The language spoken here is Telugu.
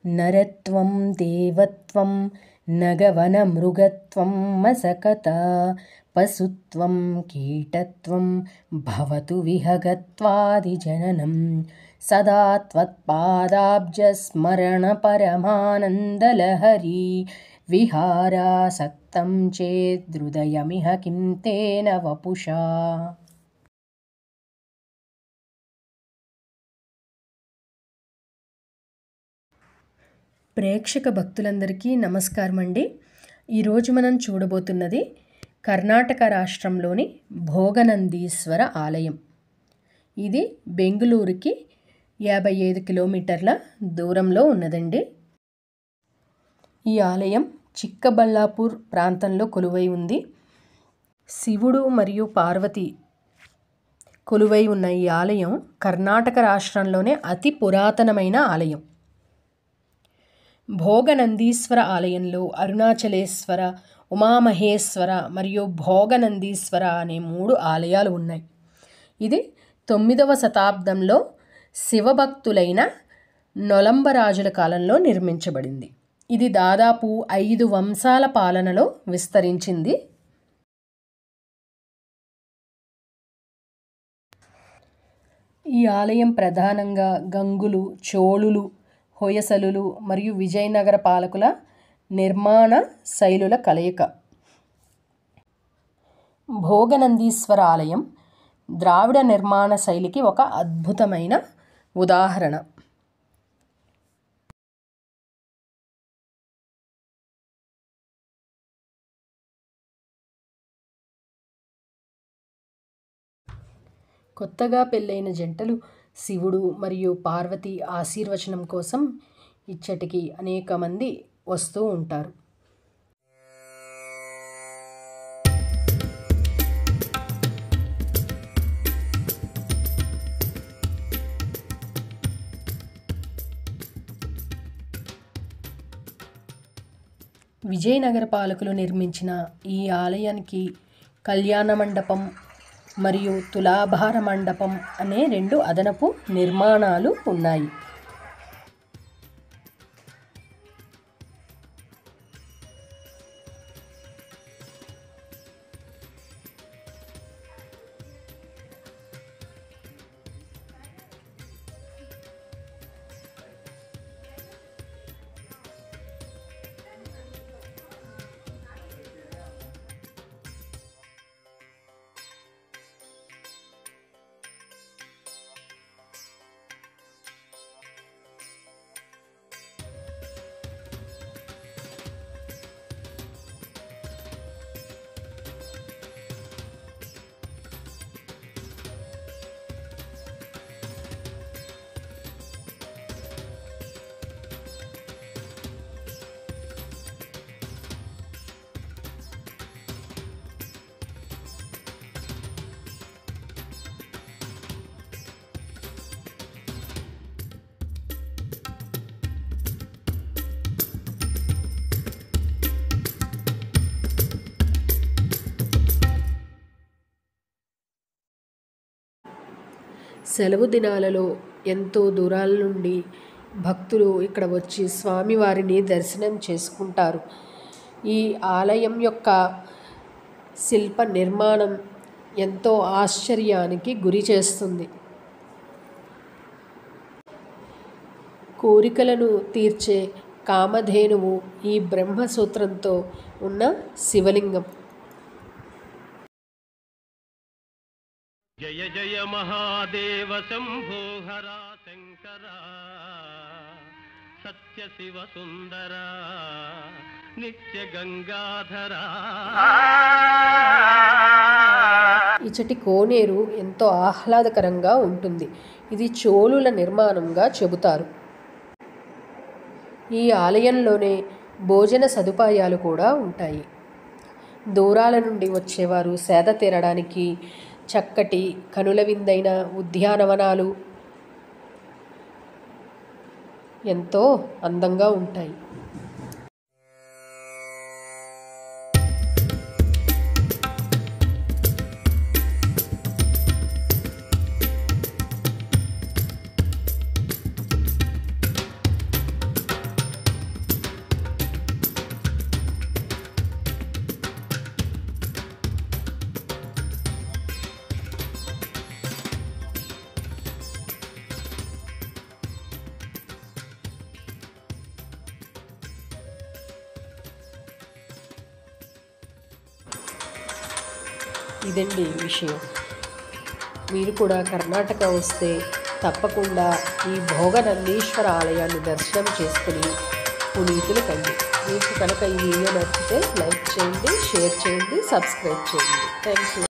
నరత్వం దేవత్వం నగవనమృగత్వం మసకత పశుత్వం కీటత్వం భవతు విహగత్వాదిజననం సదా త్వత్పాదాబ్జస్మరణ పరమానందలహరీ విహారాసక్తం చేదృదయమిహ కిం తేన వపుషా. ప్రేక్షక భక్తులందరికీ నమస్కారం అండి. ఈరోజు మనం చూడబోతున్నది కర్ణాటక రాష్ట్రంలోని భోగనందీశ్వర ఆలయం. ఇది బెంగుళూరుకి 55 కిలోమీటర్ల దూరంలో ఉన్నదండి. ఈ ఆలయం చిక్కబళ్ళాపూర్ ప్రాంతంలో కొలువై ఉంది. శివుడు మరియు పార్వతి కొలువై ఉన్న ఈ ఆలయం కర్ణాటక రాష్ట్రంలోనే అతి పురాతనమైన ఆలయం. భోగనందీశ్వర ఆలయంలో అరుణాచలేశ్వర, ఉమామహేశ్వర మరియు భోగనందీశ్వర అనే 3 ఆలయాలు ఉన్నాయి. ఇది 9వ శతాబ్దంలో శివభక్తులైన నొలంబరాజుల కాలంలో నిర్మించబడింది. ఇది దాదాపు 5 వంశాల పాలనలో విస్తరించింది. ఈ ఆలయం ప్రధానంగా గంగులు, చోళులు, హొయసలులు మరియు విజయనగర పాలకుల నిర్మాణ శైలుల కలయిక. భోగనందీశ్వర ఆలయం ద్రావిడ నిర్మాణ శైలికి ఒక అద్భుతమైన ఉదాహరణ. కొత్తగా పెళ్ళైన జంటలు శివుడు మరియు పార్వతి ఆశీర్వచనం కోసం ఇచ్చటికి అనేక మంది వస్తూ ఉంటారు. విజయనగర పాలకులు నిర్మించిన ఈ ఆలయానికి కళ్యాణ మండపం మరియు తులాభార మండపం అనే 2 అదనపు నిర్మాణాలు ఉన్నాయి. సెలవు దినాలలో ఎంతో దూరాల నుండి భక్తులు ఇక్కడ వచ్చి స్వామివారిని దర్శనం చేసుకుంటారు. ఈ ఆలయం యొక్క శిల్ప నిర్మాణం ఎంతో ఆశ్చర్యానికి గురి చేస్తుంది. కోరికలను తీర్చే కామధేనువు ఈ బ్రహ్మసూత్రంతో ఉన్న శివలింగం. జయ జయ మహాదేవ శంభో హర శంకర సత్య శివ సుందర నిత్య గంగాధర. ఇచ్చటి కోనేరు ఎంతో ఆహ్లాదకరంగా ఉంటుంది. ఇది చోళుల నిర్మాణంగా చెబుతారు. ఈ ఆలయంలోనే భోజన సదుపాయాలు కూడా ఉంటాయి. దూరాల నుండి వచ్చేవారు సేద తీరడానికి చక్కటి కనుల విందైన ఉద్యానవనాలు ఎంతో అందంగా ఉంటాయి. ఇదండి విషయం. మీరు కూడా కర్ణాటక వస్తే తప్పకుండా ఈ భోగనందీశ్వర ఆలయాన్ని దర్శనం చేసుకుని పునీతులు కండి. మీకు కనుక ఈ వీడియో నచ్చితే లైక్ చేయండి, షేర్ చేయండి, సబ్స్క్రైబ్ చేయండి. Thank you.